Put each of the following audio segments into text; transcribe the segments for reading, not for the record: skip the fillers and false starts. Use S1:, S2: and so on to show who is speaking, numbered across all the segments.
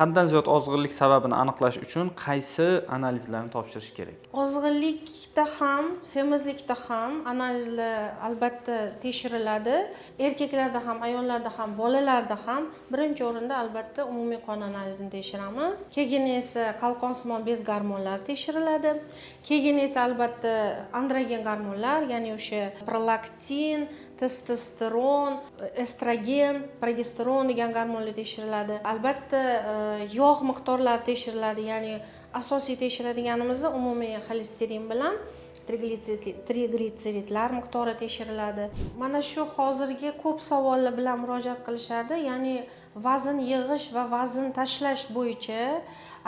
S1: Haddan ziyod ozg'inlik sababini aniqlash uchun qaysi analizlarni topshirish kerak?
S2: Ozg'inlikda ham, semizlikda ham analizlar albatta tekshiriladi. Erkaklarda ham, ayollarda ham, bolalarda ham birinchi o'rinda albatta umumiy qon analizini tekshiramiz. Keyin esa qalqonsimon bez gormonlari tekshiriladi. Keyin esa albatta androgen gormonlar, ya'ni o'sha prolaktin, testosteron, estrogen, progesteron degan gormonlar tekshiriladi. Albatta yog' miqdorlari tekshiriladi, ya'ni asosiy tekshiradiganimiz umumiy xolesterin bilan triglitseridlar miqdori tekshiriladi. Mana shu hozirgi ko'p savollar bilan murojaat qilishadi, ya'ni vazn yig'ish va vazn tashlash bo'yicha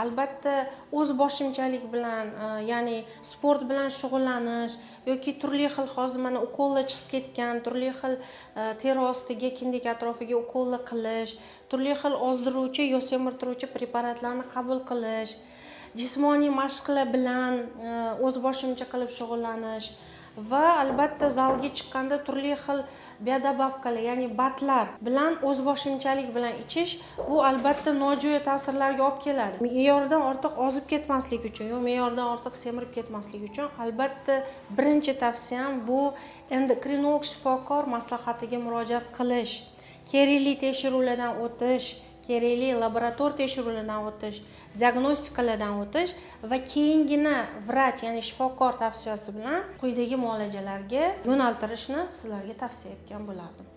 S2: albatta o'z boshimchalik bilan, ya'ni sport bilan shug'ullanish yoki turli xil hozir mana ukollar chiqib ketgan, turli xil teri ostiga, kindik atrofiga ukollar qilish, turli xil ozdiruvchi yo semirtiruvchi preparatlarni qabul qilish, jismoniy mashqlar bilan o'zboshimcha qilib shug'ullanish va albatta zalga chiqqanda turli xil biodobavkalar, ya'ni batlar bilan o'zboshimchalik bilan ichish, bu albatta nojo'ya ta'sirlarga olib keladi. Me'yordan ortiq ozib ketmaslik uchun, yo me'yordan ortiq semirib ketmaslik uchun albatta birinchi tavsiyam bu endokrinolog shifokor maslahatiga murojaat qilish, kerakli tekshiruvlardan o'tish, kerakli laborator tekshiruvlardan o'tish, diagnostikalardan o'tish va keyingina vrach, ya'ni shifokor tavsiyasi bilan quyidagi muolajalarga yo'naltirishni sizlarga tavsiya etgan bo'lardim.